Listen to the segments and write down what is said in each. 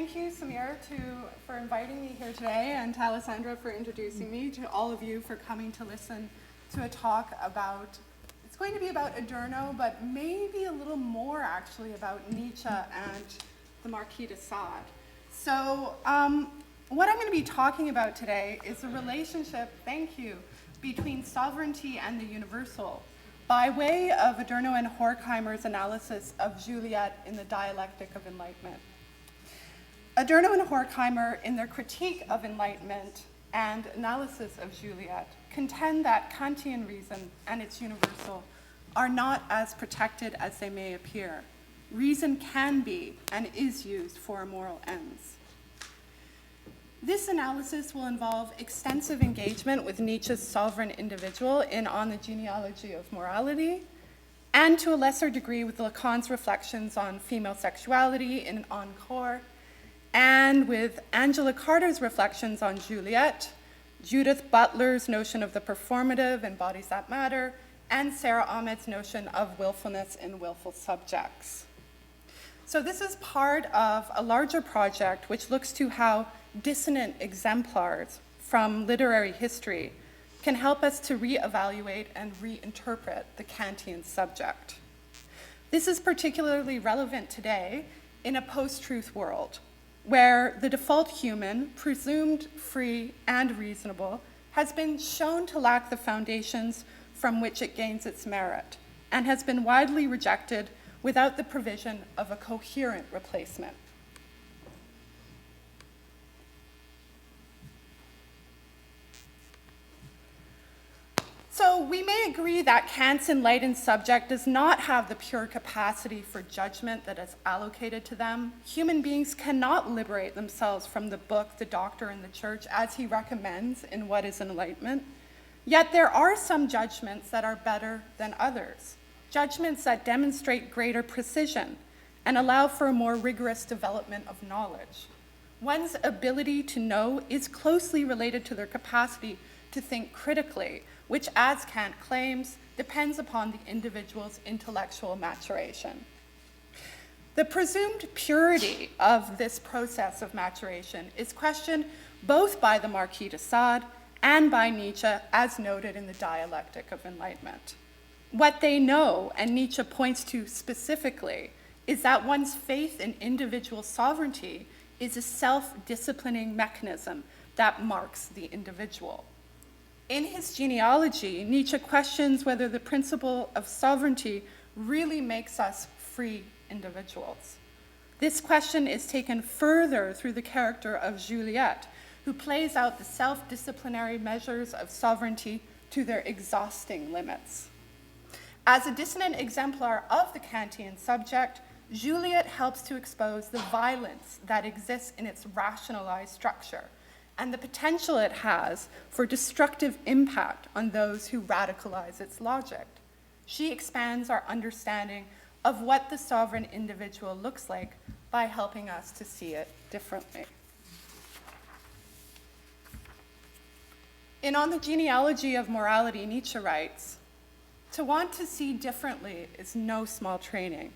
thank you, Samir, for inviting me here today, and to Alessandra for introducing me, to all of you for coming to listen to a talk about, it's going to be about Adorno, but maybe a little more actually about Nietzsche and the Marquis de Sade. So what I'm going to be talking about today is the relationship, thank you, between sovereignty and the universal, by way of Adorno and Horkheimer's analysis of Juliette in the dialectic of enlightenment. Adorno and Horkheimer, in their critique of enlightenment and analysis of Juliette, contend that Kantian reason and its universal are not as protected as they may appear. Reason can be and is used for immoral ends. This analysis will involve extensive engagement with Nietzsche's sovereign individual in On the Genealogy of Morality, and to a lesser degree with Lacan's reflections on female sexuality in Encore, and with Angela Carter's reflections on Juliette, Judith Butler's notion of the performative in Bodies That Matter, and Sarah Ahmed's notion of willfulness in Willful Subjects. So this is part of a larger project which looks to how dissonant exemplars from literary history can help us to reevaluate and reinterpret the Kantian subject. This is particularly relevant today in a post-truth world, where the default human, presumed free and reasonable, has been shown to lack the foundations from which it gains its merit, and has been widely rejected without the provision of a coherent replacement. So we may agree that Kant's enlightened subject does not have the pure capacity for judgment that is allocated to them. Human beings cannot liberate themselves from the book, the doctor, and the church, as he recommends in What is Enlightenment. Yet there are some judgments that are better than others, judgments that demonstrate greater precision and allow for a more rigorous development of knowledge. One's ability to know is closely related to their capacity to think critically, which, as Kant claims, depends upon the individual's intellectual maturation. The presumed purity of this process of maturation is questioned both by the Marquis de Sade and by Nietzsche, as noted in the dialectic of enlightenment. What they know, and Nietzsche points to specifically, is that one's faith in individual sovereignty is a self-disciplining mechanism that marks the individual. In his genealogy, Nietzsche questions whether the principle of sovereignty really makes us free individuals. This question is taken further through the character of Juliette, who plays out the self-disciplinary measures of sovereignty to their exhausting limits. As a dissonant exemplar of the Kantian subject, Juliette helps to expose the violence that exists in its rationalized structure and the potential it has for destructive impact on those who radicalize its logic. She expands our understanding of what the sovereign individual looks like by helping us to see it differently. In On the Genealogy of Morality, Nietzsche writes, "To want to see differently is no small training.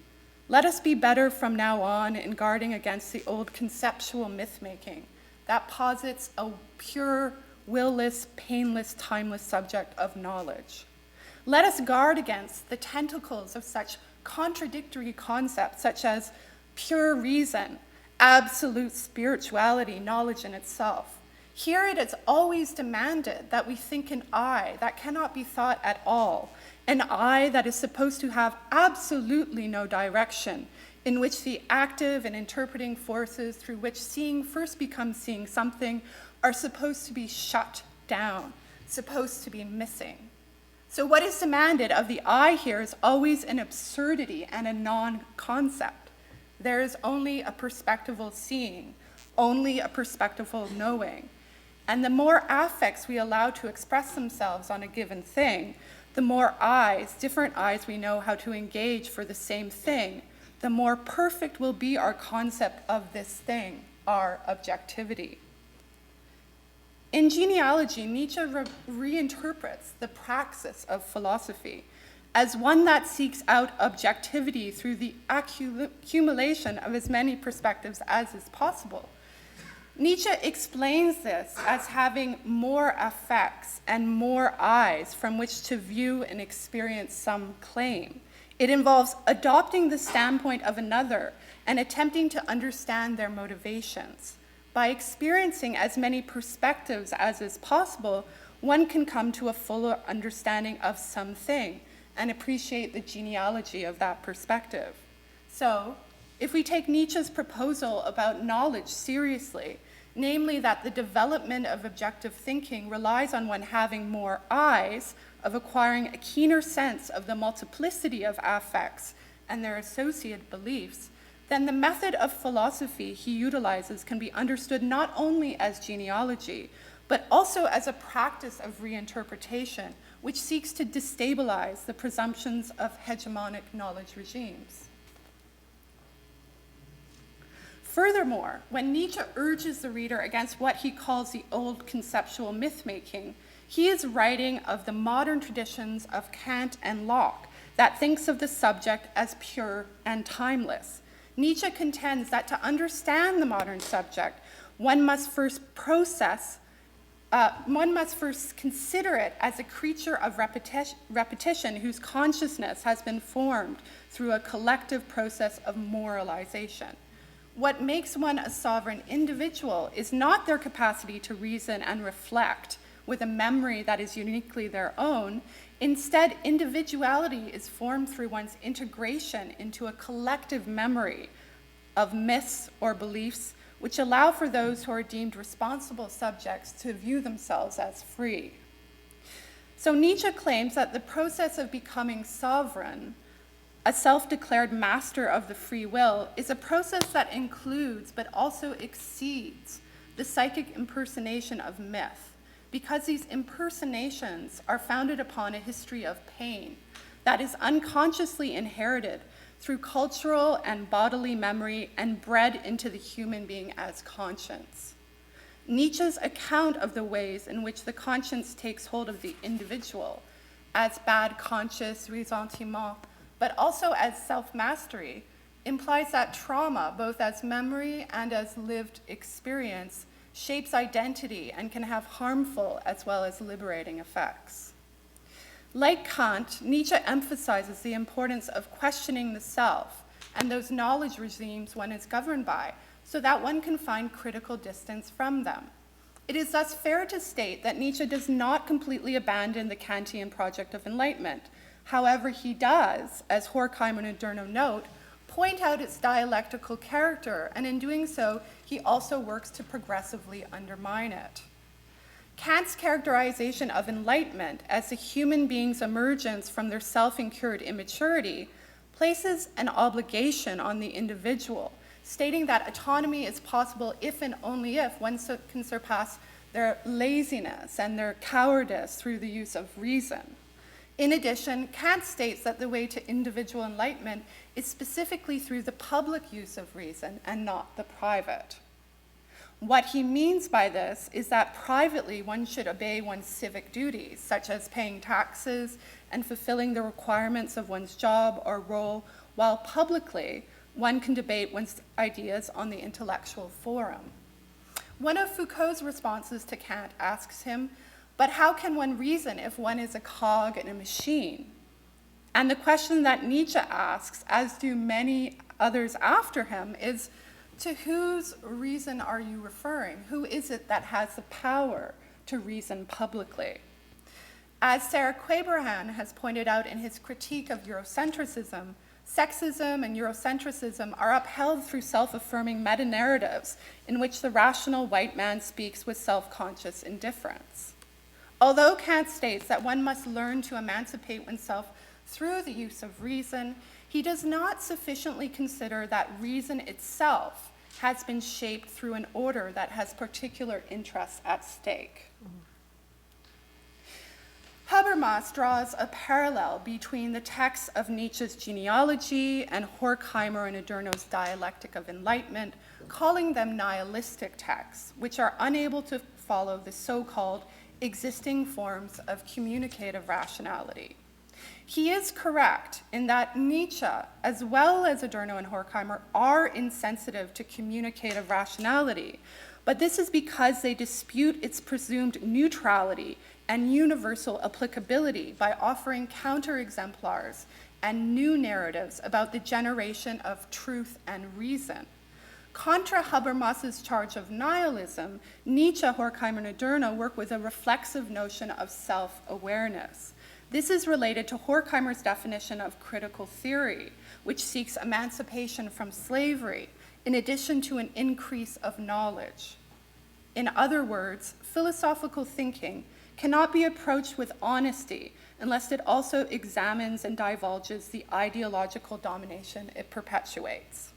Let us be better from now on in guarding against the old conceptual myth-making that posits a pure, will-less, painless, timeless subject of knowledge. Let us guard against the tentacles of such contradictory concepts such as pure reason, absolute spirituality, knowledge in itself. Here it is always demanded that we think an I that cannot be thought at all, an I that is supposed to have absolutely no direction, in which the active and interpreting forces through which seeing first becomes seeing something are supposed to be shut down, supposed to be missing. So what is demanded of the I here is always an absurdity and a non-concept. There is only a perspectival seeing, only a perspectival knowing. And the more affects we allow to express themselves on a given thing, the more eyes, different eyes we know how to engage for the same thing, the more perfect will be our concept of this thing, our objectivity." In Genealogy, Nietzsche reinterprets the praxis of philosophy as one that seeks out objectivity through the accumulation of as many perspectives as is possible. Nietzsche explains this as having more effects and more eyes from which to view and experience some claim. It involves adopting the standpoint of another and attempting to understand their motivations. By experiencing as many perspectives as is possible, one can come to a fuller understanding of something and appreciate the genealogy of that perspective. So, if we take Nietzsche's proposal about knowledge seriously, namely that the development of objective thinking relies on one having more eyes, of acquiring a keener sense of the multiplicity of affects and their associated beliefs, then the method of philosophy he utilizes can be understood not only as genealogy, but also as a practice of reinterpretation, which seeks to destabilize the presumptions of hegemonic knowledge regimes. Furthermore, when Nietzsche urges the reader against what he calls the old conceptual myth-making, he is writing of the modern traditions of Kant and Locke that thinks of the subject as pure and timeless. Nietzsche contends that to understand the modern subject, one must first consider it as a creature of repetition whose consciousness has been formed through a collective process of moralization. What makes one a sovereign individual is not their capacity to reason and reflect with a memory that is uniquely their own. Instead, individuality is formed through one's integration into a collective memory of myths or beliefs which allow for those who are deemed responsible subjects to view themselves as free. So Nietzsche claims that the process of becoming sovereign, a self-declared master of the free will, is a process that includes but also exceeds the psychic impersonation of myth, because these impersonations are founded upon a history of pain that is unconsciously inherited through cultural and bodily memory and bred into the human being as conscience. Nietzsche's account of the ways in which the conscience takes hold of the individual as bad conscious ressentiment, but also as self-mastery, implies that trauma, both as memory and as lived experience, shapes identity and can have harmful as well as liberating effects. Like Kant, Nietzsche emphasizes the importance of questioning the self and those knowledge regimes one is governed by, so that one can find critical distance from them. It is thus fair to state that Nietzsche does not completely abandon the Kantian project of enlightenment. However, he does, as Horkheimer and Adorno note, point out its dialectical character, and in doing so, he also works to progressively undermine it. Kant's characterization of enlightenment as the human being's emergence from their self-incurred immaturity places an obligation on the individual, stating that autonomy is possible if and only if one can surpass their laziness and their cowardice through the use of reason. In addition, Kant states that the way to individual enlightenment is specifically through the public use of reason and not the private. What he means by this is that privately one should obey one's civic duties, such as paying taxes and fulfilling the requirements of one's job or role, while publicly one can debate one's ideas on the intellectual forum. One of Foucault's responses to Kant asks him, "But how can one reason if one is a cog in a machine?" And the question that Nietzsche asks, as do many others after him, is, to whose reason are you referring? Who is it that has the power to reason publicly? As Sarah Quabrahan has pointed out in his critique of Eurocentrism, sexism and Eurocentrism are upheld through self-affirming meta-narratives in which the rational white man speaks with self-conscious indifference. Although Kant states that one must learn to emancipate oneself through the use of reason, he does not sufficiently consider that reason itself has been shaped through an order that has particular interests at stake. Habermas draws a parallel between the texts of Nietzsche's Genealogy and Horkheimer and Adorno's Dialectic of Enlightenment, calling them nihilistic texts, which are unable to follow the so-called existing forms of communicative rationality. He is correct in that Nietzsche, as well as Adorno and Horkheimer, are insensitive to communicative rationality, but this is because they dispute its presumed neutrality and universal applicability by offering counterexemplars and new narratives about the generation of truth and reason. Contra Habermas's charge of nihilism, Nietzsche, Horkheimer, and Adorno work with a reflexive notion of self-awareness. This is related to Horkheimer's definition of critical theory, which seeks emancipation from slavery, in addition to an increase of knowledge. In other words, philosophical thinking cannot be approached with honesty unless it also examines and divulges the ideological domination it perpetuates.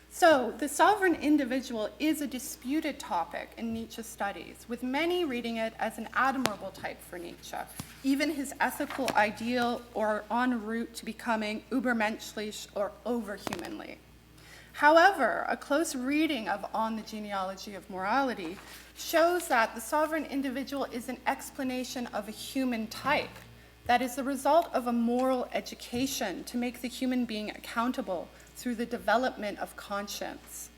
So, the sovereign individual is a disputed topic in Nietzsche's studies, with many reading it as an admirable type for Nietzsche, even his ethical ideal or en route to becoming übermenschlich or overhumanly. However, a close reading of On the Genealogy of Morality shows that the sovereign individual is an explanation of a human type that is the result of a moral education to make the human being accountable through the development of conscience.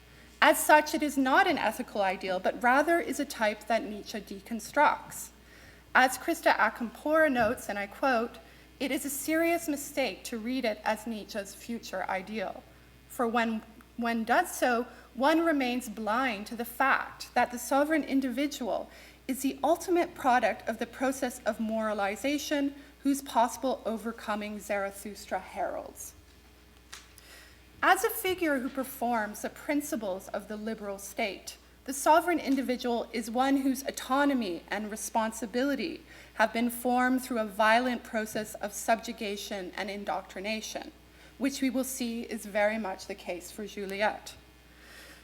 As such, it is not an ethical ideal, but rather is a type that Nietzsche deconstructs. As Krista Akampora notes, and I quote, "It is a serious mistake to read it as Nietzsche's future ideal. For when one does so, one remains blind to the fact that the sovereign individual is the ultimate product of the process of moralization whose possible overcoming Zarathustra heralds." As a figure who performs the principles of the liberal state, the sovereign individual is one whose autonomy and responsibility have been formed through a violent process of subjugation and indoctrination, which we will see is very much the case for Juliette.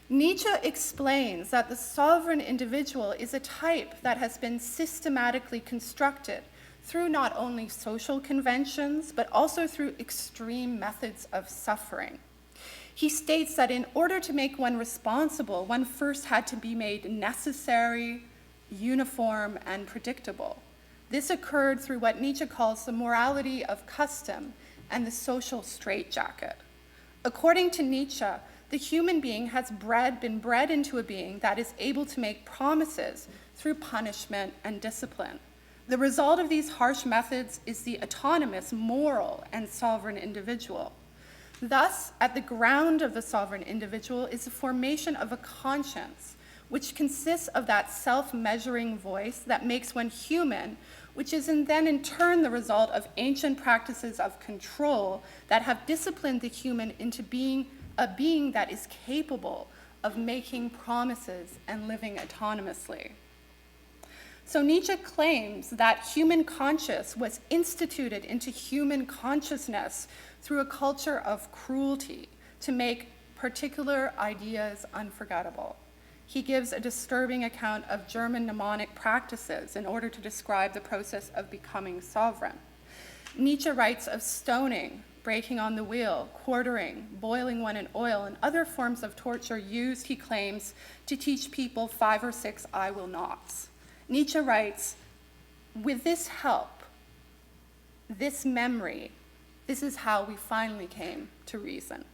Nietzsche explains that the sovereign individual is a type that has been systematically constructed through not only social conventions, but also through extreme methods of suffering. He states that in order to make one responsible, one first had to be made necessary, uniform, and predictable. This occurred through what Nietzsche calls the morality of custom and the social straitjacket. According to Nietzsche, the human being has been bred into a being that is able to make promises through punishment and discipline. The result of these harsh methods is the autonomous, moral, and sovereign individual. Thus, at the ground of the sovereign individual is the formation of a conscience, which consists of that self-measuring voice that makes one human, which is then in turn the result of ancient practices of control that have disciplined the human into being a being that is capable of making promises and living autonomously. So Nietzsche claims that human conscience was instituted into human consciousness through a culture of cruelty to make particular ideas unforgettable. He gives a disturbing account of German mnemonic practices in order to describe the process of becoming sovereign. Nietzsche writes of stoning, breaking on the wheel, quartering, boiling one in oil, and other forms of torture used, he claims, to teach people 5 or 6 I will nots. Nietzsche writes, "With this help, this memory, this is how we finally came to reason."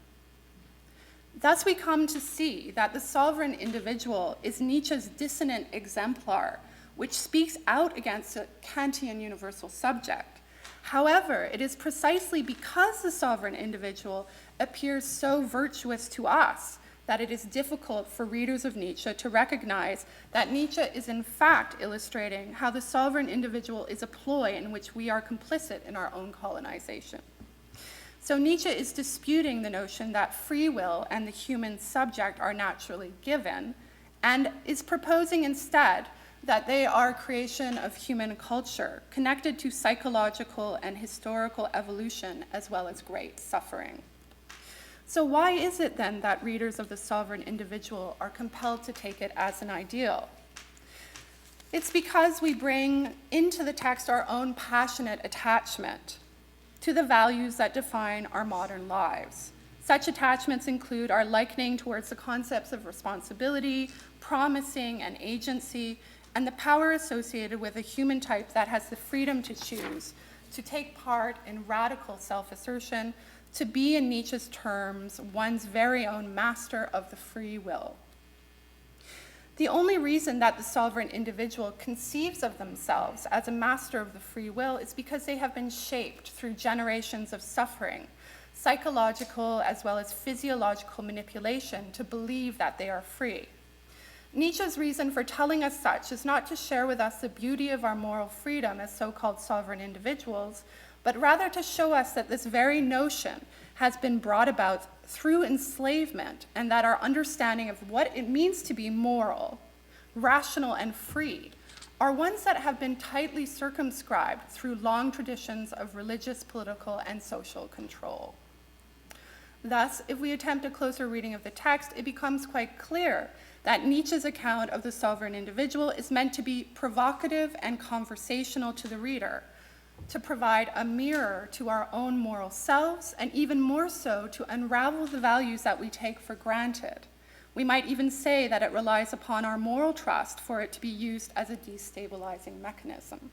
Thus we come to see that the sovereign individual is Nietzsche's dissonant exemplar, which speaks out against a Kantian universal subject. However, it is precisely because the sovereign individual appears so virtuous to us that it is difficult for readers of Nietzsche to recognize that Nietzsche is in fact illustrating how the sovereign individual is a ploy in which we are complicit in our own colonization. So Nietzsche is disputing the notion that free will and the human subject are naturally given, and is proposing instead that they are a creation of human culture, connected to psychological and historical evolution as well as great suffering. So why is it then that readers of the sovereign individual are compelled to take it as an ideal? It's because we bring into the text our own passionate attachment to the values that define our modern lives. Such attachments include our likening towards the concepts of responsibility, promising, and agency, and the power associated with a human type that has the freedom to choose, to take part in radical self-assertion, to be, in Nietzsche's terms, one's very own master of the free will. The only reason that the sovereign individual conceives of themselves as a master of the free will is because they have been shaped through generations of suffering, psychological as well as physiological manipulation to believe that they are free. Nietzsche's reason for telling us such is not to share with us the beauty of our moral freedom as so-called sovereign individuals, but rather to show us that this very notion has been brought about through enslavement, and that our understanding of what it means to be moral, rational, and free are ones that have been tightly circumscribed through long traditions of religious, political, and social control. Thus, if we attempt a closer reading of the text, it becomes quite clear that Nietzsche's account of the sovereign individual is meant to be provocative and conversational to the reader, to provide a mirror to our own moral selves, and even more so to unravel the values that we take for granted. We might even say that it relies upon our moral trust for it to be used as a destabilizing mechanism.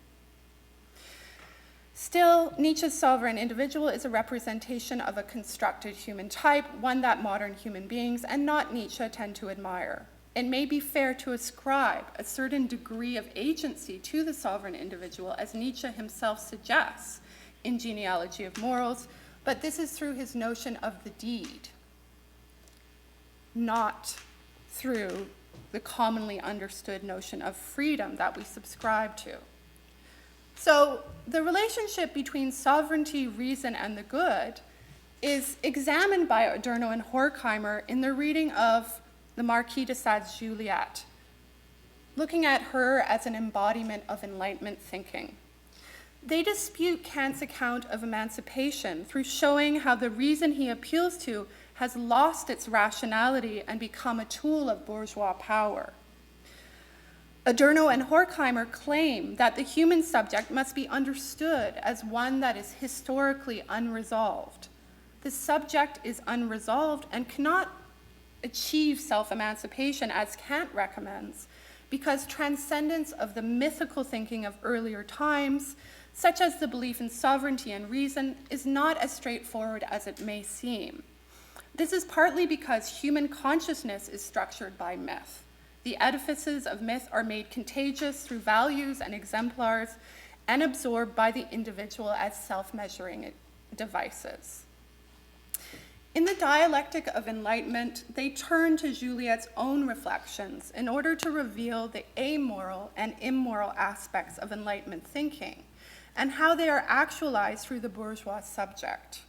Still, Nietzsche's sovereign individual is a representation of a constructed human type, one that modern human beings, and not Nietzsche, tend to admire. It may be fair to ascribe a certain degree of agency to the sovereign individual, as Nietzsche himself suggests in Genealogy of Morals, but this is through his notion of the deed, not through the commonly understood notion of freedom that we subscribe to. So the relationship between sovereignty, reason, and the good is examined by Adorno and Horkheimer in the reading of the Marquis de Sade's Juliette, looking at her as an embodiment of enlightenment thinking. They dispute Kant's account of emancipation through showing how the reason he appeals to has lost its rationality and become a tool of bourgeois power. Adorno and Horkheimer claim that the human subject must be understood as one that is historically unresolved. The subject is unresolved and cannot achieve self-emancipation as Kant recommends, because transcendence of the mythical thinking of earlier times, such as the belief in sovereignty and reason, is not as straightforward as it may seem. This is partly because human consciousness is structured by myth. The edifices of myth are made contagious through values and exemplars and absorbed by the individual as self-measuring devices. In the dialectic of enlightenment, they turn to Juliette's own reflections in order to reveal the amoral and immoral aspects of enlightenment thinking and how they are actualized through the bourgeois subject.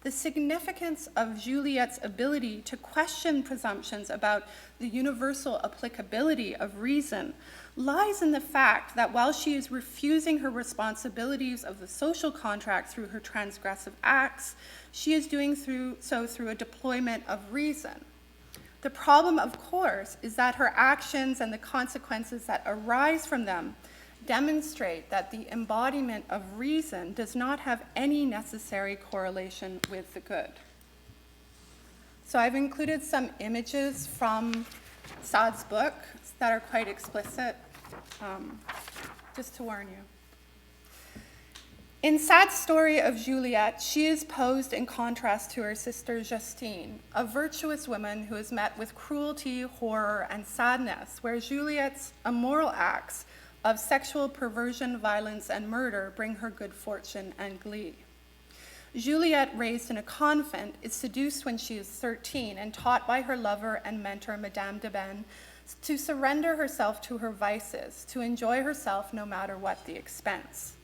The significance of Juliette's ability to question presumptions about the universal applicability of reason lies in the fact that while she is refusing her responsibilities of the social contract through her transgressive acts, she is doing so through a deployment of reason. The problem, of course, is that her actions and the consequences that arise from them demonstrate that the embodiment of reason does not have any necessary correlation with the good. So I've included some images from Sade's book that are quite explicit, just to warn you. In Sade's Story of Juliet, she is posed in contrast to her sister Justine, a virtuous woman who is met with cruelty, horror, and sadness, where Juliet's immoral acts of sexual perversion, violence, and murder bring her good fortune and glee. Juliette, raised in a convent, is seduced when she is 13 and taught by her lover and mentor, Madame de Ben, to surrender herself to her vices, to enjoy herself no matter what the expense.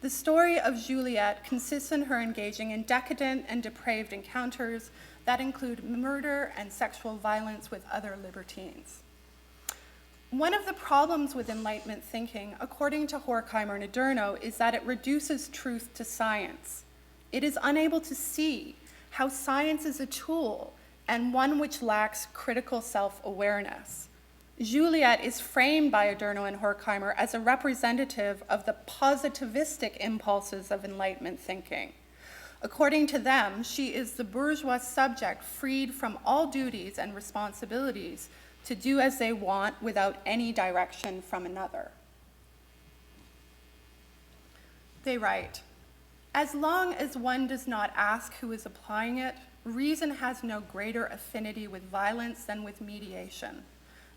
The story of Juliette consists in her engaging in decadent and depraved encounters that include murder and sexual violence with other libertines. One of the problems with Enlightenment thinking, according to Horkheimer and Adorno, is that it reduces truth to science. It is unable to see how science is a tool and one which lacks critical self-awareness. Juliette is framed by Adorno and Horkheimer as a representative of the positivistic impulses of Enlightenment thinking. According to them, she is the bourgeois subject freed from all duties and responsibilities to do as they want without any direction from another. They write, As long as one does not ask who is applying it, reason has no greater affinity with violence than with mediation.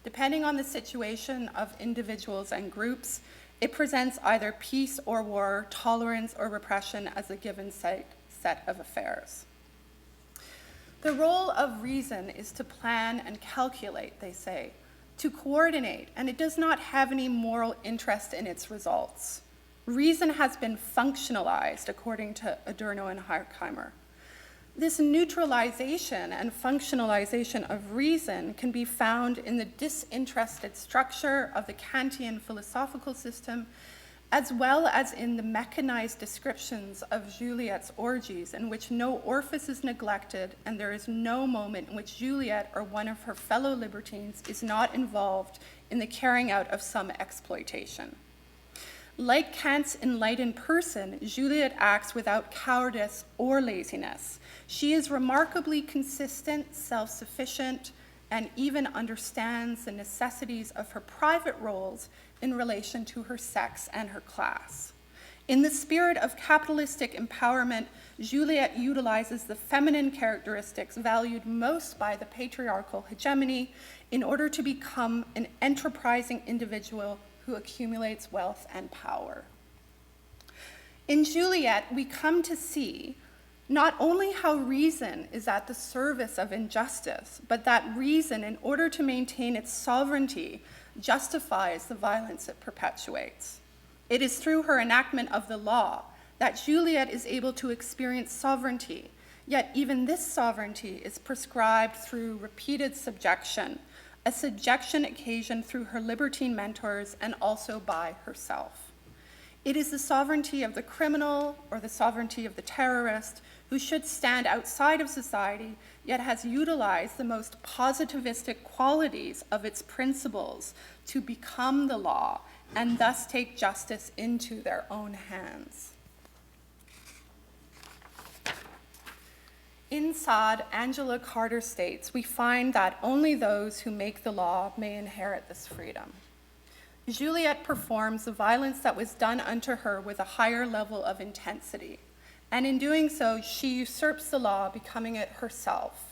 Depending on the situation of individuals and groups, it presents either peace or war, tolerance or repression as a given set of affairs. The role of reason is to plan and calculate, they say, to coordinate, and it does not have any moral interest in its results. Reason has been functionalized, according to Adorno and Horkheimer. This neutralization and functionalization of reason can be found in the disinterested structure of the Kantian philosophical system, as well as in the mechanized descriptions of Juliette's orgies, in which no orifice is neglected and there is no moment in which Juliette or one of her fellow libertines is not involved in the carrying out of some exploitation. Like Kant's enlightened person, Juliette acts without cowardice or laziness. She is remarkably consistent, self-sufficient, and even understands the necessities of her private roles in relation to her sex and her class. In the spirit of capitalistic empowerment, Juliette utilizes the feminine characteristics valued most by the patriarchal hegemony in order to become an enterprising individual who accumulates wealth and power. In Juliette, we come to see not only how reason is at the service of injustice, but that reason, in order to maintain its sovereignty, justifies the violence it perpetuates. It is through her enactment of the law that Juliette is able to experience sovereignty, yet even this sovereignty is prescribed through repeated subjection, a subjection occasioned through her libertine mentors and also by herself. It is the sovereignty of the criminal or the sovereignty of the terrorist who should stand outside of society, yet has utilized the most positivistic qualities of its principles to become the law and thus take justice into their own hands. In Sade, Angela Carter states, we find that only those who make the law may inherit this freedom. Juliette performs the violence that was done unto her with a higher level of intensity, and in doing so, she usurps the law, becoming it herself.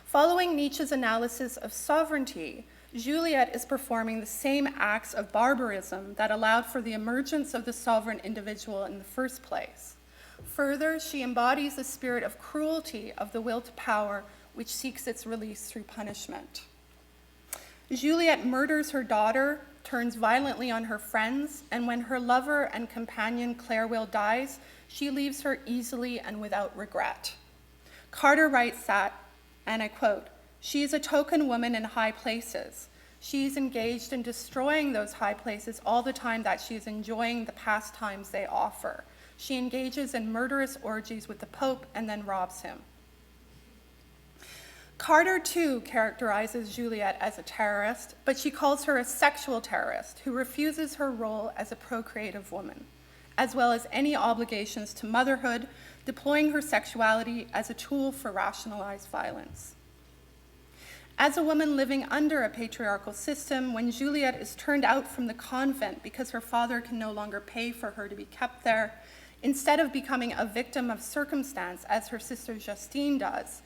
Following Nietzsche's analysis of sovereignty, Juliette is performing the same acts of barbarism that allowed for the emergence of the sovereign individual in the first place. Further, she embodies the spirit of cruelty of the will to power, which seeks its release through punishment. Juliette murders her daughter, turns violently on her friends, and when her lover and companion Clairville dies, she leaves her easily and without regret. Carter writes that, and I quote, "She is a token woman in high places. She is engaged in destroying those high places all the time that she is enjoying the pastimes they offer. She engages in murderous orgies with the Pope and then robs him." Carter, too, characterizes Juliette as a terrorist, but she calls her a sexual terrorist who refuses her role as a procreative woman, as well as any obligations to motherhood, deploying her sexuality as a tool for rationalized violence. As a woman living under a patriarchal system, when Juliette is turned out from the convent because her father can no longer pay for her to be kept there, instead of becoming a victim of circumstance as her sister Justine does,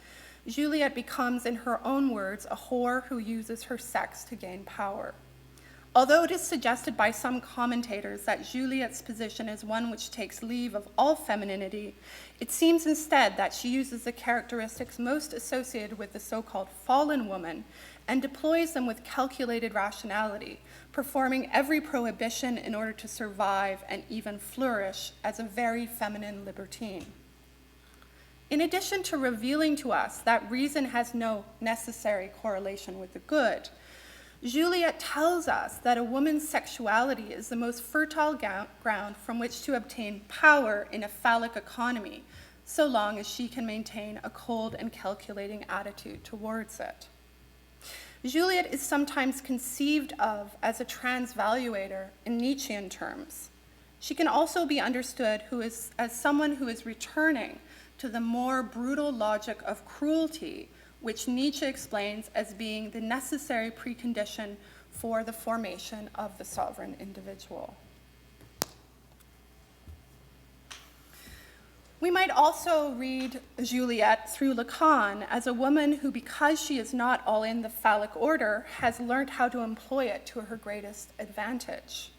Juliette becomes, in her own words, a whore who uses her sex to gain power. Although it is suggested by some commentators that Juliette's position is one which takes leave of all femininity, it seems instead that she uses the characteristics most associated with the so-called fallen woman and deploys them with calculated rationality, performing every prohibition in order to survive and even flourish as a very feminine libertine. In addition to revealing to us that reason has no necessary correlation with the good, Juliette tells us that a woman's sexuality is the most fertile ground from which to obtain power in a phallic economy, so long as she can maintain a cold and calculating attitude towards it. Juliette is sometimes conceived of as a transvaluator in Nietzschean terms. She can also be understood as someone who is returning to the more brutal logic of cruelty, which Nietzsche explains as being the necessary precondition for the formation of the sovereign individual. We might also read Juliette through Lacan as a woman who, because she is not all in the phallic order, has learned how to employ it to her greatest advantage.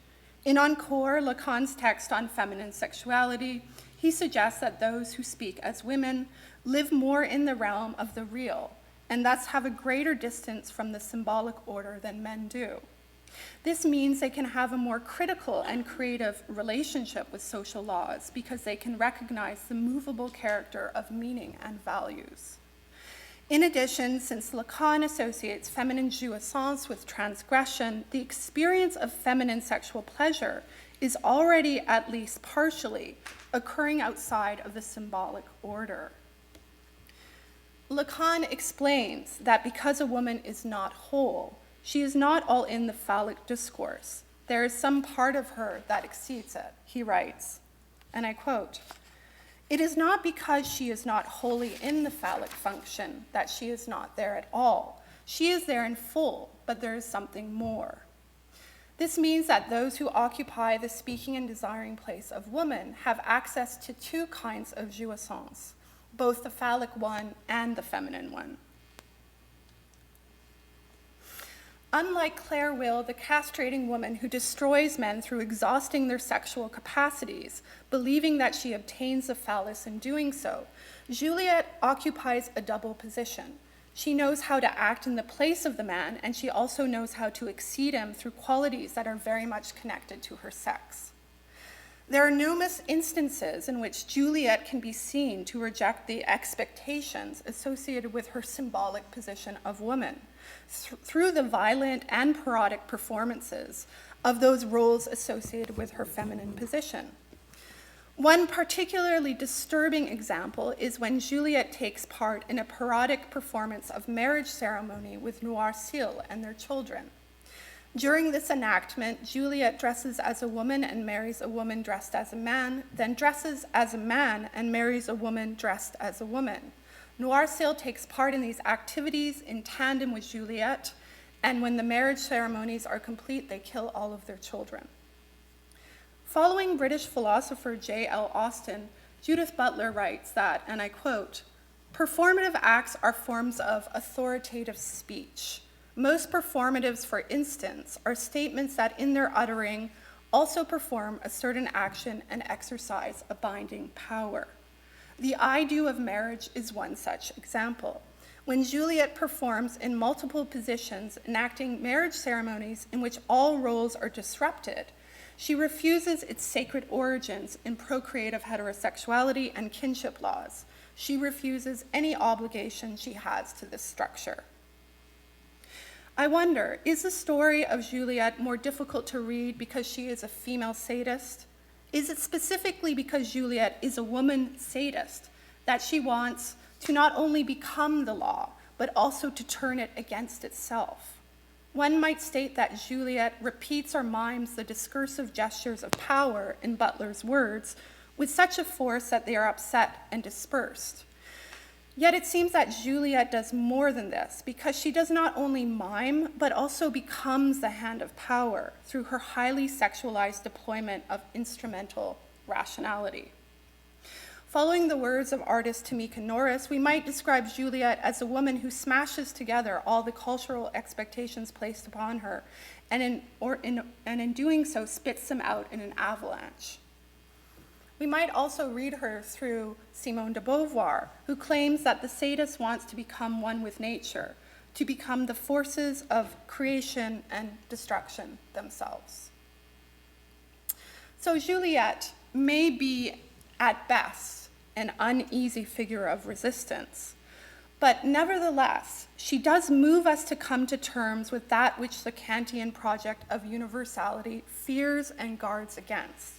In Encore, Lacan's text on feminine sexuality, he suggests that those who speak as women live more in the realm of the real, and thus have a greater distance from the symbolic order than men do. This means they can have a more critical and creative relationship with social laws because they can recognize the movable character of meaning and values. In addition, since Lacan associates feminine jouissance with transgression, the experience of feminine sexual pleasure is already, at least partially, occurring outside of the symbolic order. Lacan explains that because a woman is not whole, she is not all in the phallic discourse. There is some part of her that exceeds it. He writes, and I quote, "It is not because she is not wholly in the phallic function that she is not there at all. She is there in full, but there is something more." This means that those who occupy the speaking and desiring place of woman have access to two kinds of jouissance, both the phallic one and the feminine one. Unlike Claire Will, the castrating woman who destroys men through exhausting their sexual capacities, believing that she obtains the phallus in doing so, Juliette occupies a double position. She knows how to act in the place of the man, and she also knows how to exceed him through qualities that are very much connected to her sex. There are numerous instances in which Juliette can be seen to reject the expectations associated with her symbolic position of woman, through the violent and parodic performances of those roles associated with her feminine position. One particularly disturbing example is when Juliette takes part in a parodic performance of marriage ceremony with Noircil and their children. During this enactment, Juliette dresses as a woman and marries a woman dressed as a man, then dresses as a man and marries a woman dressed as a woman. Noircil takes part in these activities in tandem with Juliette, and when the marriage ceremonies are complete, they kill all of their children. Following British philosopher J.L. Austin, Judith Butler writes that, and I quote, "Performative acts are forms of authoritative speech. Most performatives, for instance, are statements that in their uttering also perform a certain action and exercise a binding power. The I do of marriage is one such example. When Juliette performs in multiple positions, enacting marriage ceremonies in which all roles are disrupted, she refuses its sacred origins in procreative heterosexuality and kinship laws. She refuses any obligation she has to this structure." I wonder, is the story of Juliette more difficult to read because she is a female sadist? Is it specifically because Juliette is a woman sadist that she wants to not only become the law, but also to turn it against itself? One might state that Juliette repeats or mimes the discursive gestures of power, in Butler's words, with such a force that they are upset and dispersed. Yet it seems that Juliette does more than this, because she does not only mime, but also becomes the hand of power through her highly sexualized deployment of instrumental rationality. Following the words of artist Tamika Norris, we might describe Juliette as a woman who smashes together all the cultural expectations placed upon her, and in doing so spits them out in an avalanche. We might also read her through Simone de Beauvoir, who claims that the sadist wants to become one with nature, to become the forces of creation and destruction themselves. So Juliette may be, at best, an uneasy figure of resistance, but nevertheless, she does move us to come to terms with that which the Kantian project of universality fears and guards against.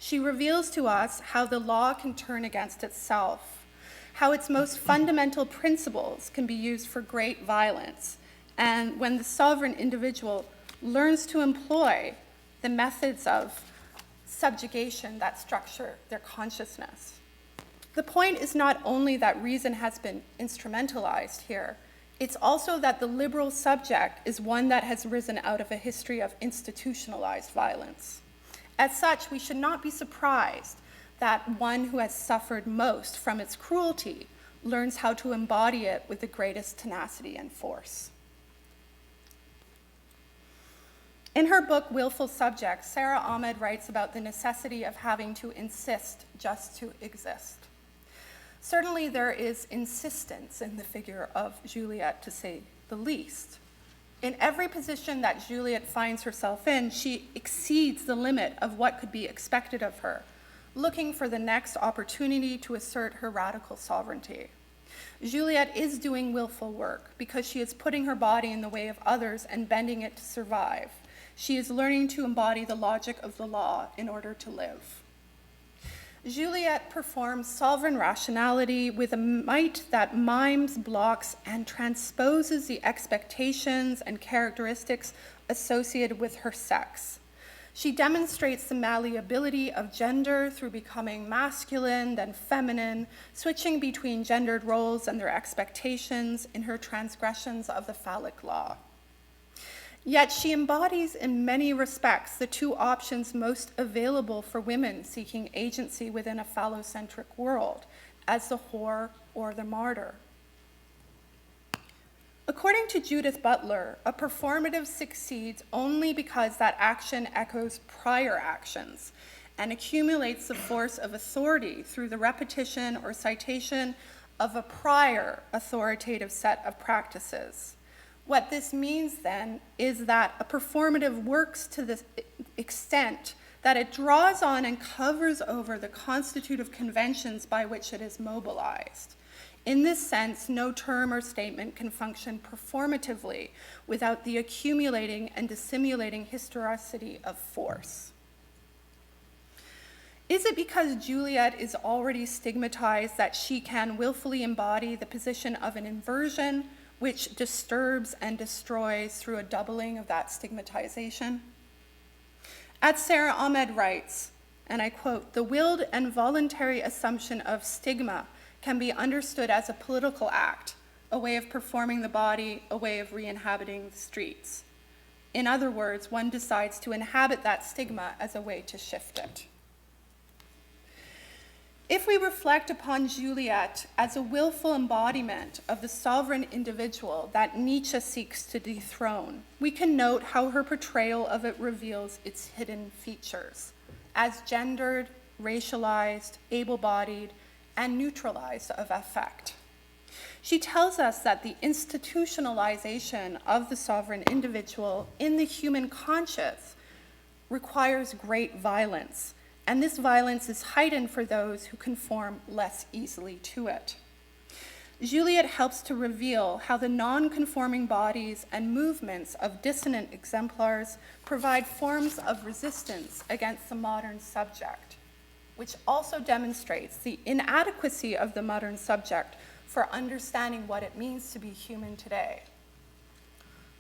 She reveals to us how the law can turn against itself, how its most fundamental principles can be used for great violence, and when the sovereign individual learns to employ the methods of subjugation that structure their consciousness. The point is not only that reason has been instrumentalized here, it's also that the liberal subject is one that has risen out of a history of institutionalized violence. As such, we should not be surprised that one who has suffered most from its cruelty learns how to embody it with the greatest tenacity and force. In her book, Willful Subject, Sarah Ahmed writes about the necessity of having to insist just to exist. Certainly there is insistence in the figure of Juliette, to say the least. In every position that Juliette finds herself in, she exceeds the limit of what could be expected of her, looking for the next opportunity to assert her radical sovereignty. Juliette is doing willful work because she is putting her body in the way of others and bending it to survive. She is learning to embody the logic of the law in order to live. Juliette performs sovereign rationality with a might that mimes, blocks, and transposes the expectations and characteristics associated with her sex. She demonstrates the malleability of gender through becoming masculine and feminine, switching between gendered roles and their expectations in her transgressions of the phallic law. Yet she embodies in many respects the two options most available for women seeking agency within a phallocentric world, as the whore or the martyr. According to Judith Butler, a performative succeeds only because that action echoes prior actions and accumulates the force of authority through the repetition or citation of a prior authoritative set of practices. What this means then is that a performative works to the extent that it draws on and covers over the constitutive conventions by which it is mobilized. In this sense, no term or statement can function performatively without the accumulating and dissimulating historicity of force. Is it because Juliette is already stigmatized that she can willfully embody the position of an inversion, which disturbs and destroys through a doubling of that stigmatization? As Sarah Ahmed writes, and I quote, "The willed and voluntary assumption of stigma can be understood as a political act, a way of performing the body, a way of re-inhabiting the streets. In other words, one decides to inhabit that stigma as a way to shift it." If we reflect upon Juliette as a willful embodiment of the sovereign individual that Nietzsche seeks to dethrone, we can note how her portrayal of it reveals its hidden features as gendered, racialized, able-bodied, and neutralized of affect. She tells us that the institutionalization of the sovereign individual in the human conscience requires great violence, and this violence is heightened for those who conform less easily to it. Juliette helps to reveal how the non-conforming bodies and movements of dissonant exemplars provide forms of resistance against the modern subject, which also demonstrates the inadequacy of the modern subject for understanding what it means to be human today.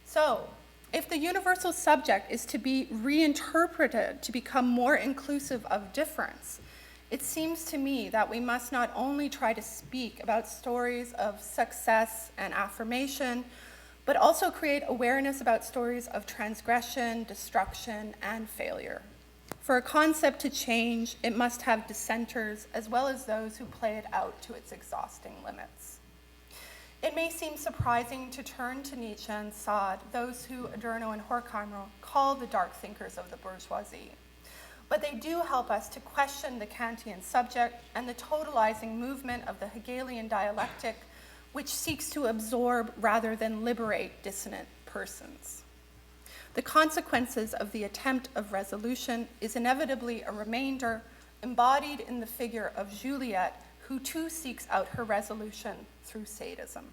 So, if the universal subject is to be reinterpreted to become more inclusive of difference, it seems to me that we must not only try to speak about stories of success and affirmation, but also create awareness about stories of transgression, destruction, and failure. For a concept to change, it must have dissenters as well as those who play it out to its exhausting limits. It may seem surprising to turn to Nietzsche and Sade, those who Adorno and Horkheimer call the dark thinkers of the bourgeoisie. But they do help us to question the Kantian subject and the totalizing movement of the Hegelian dialectic, which seeks to absorb rather than liberate dissonant persons. The consequences of the attempt of resolution is inevitably a remainder embodied in the figure of Juliette, who too seeks out her resolution through sadism.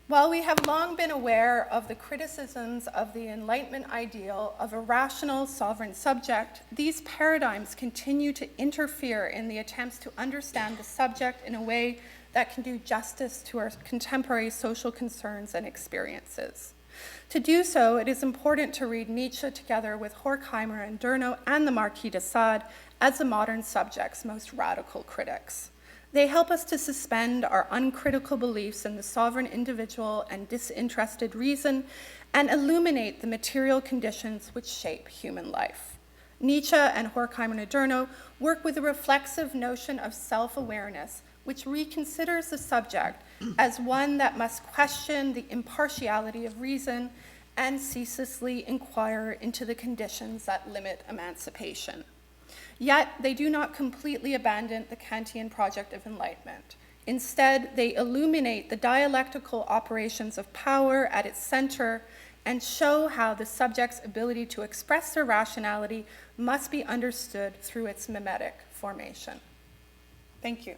While we have long been aware of the criticisms of the Enlightenment ideal of a rational sovereign subject, these paradigms continue to interfere in the attempts to understand the subject in a way that can do justice to our contemporary social concerns and experiences. To do so, it is important to read Nietzsche together with Horkheimer and Adorno and the Marquis de Sade as the modern subject's most radical critics. They help us to suspend our uncritical beliefs in the sovereign individual and disinterested reason and illuminate the material conditions which shape human life. Nietzsche and Horkheimer and Adorno work with a reflexive notion of self-awareness, which reconsiders the subject as one that must question the impartiality of reason and ceaselessly inquire into the conditions that limit emancipation. Yet, they do not completely abandon the Kantian project of enlightenment. Instead, they illuminate the dialectical operations of power at its center and show how the subject's ability to express their rationality must be understood through its mimetic formation. Thank you.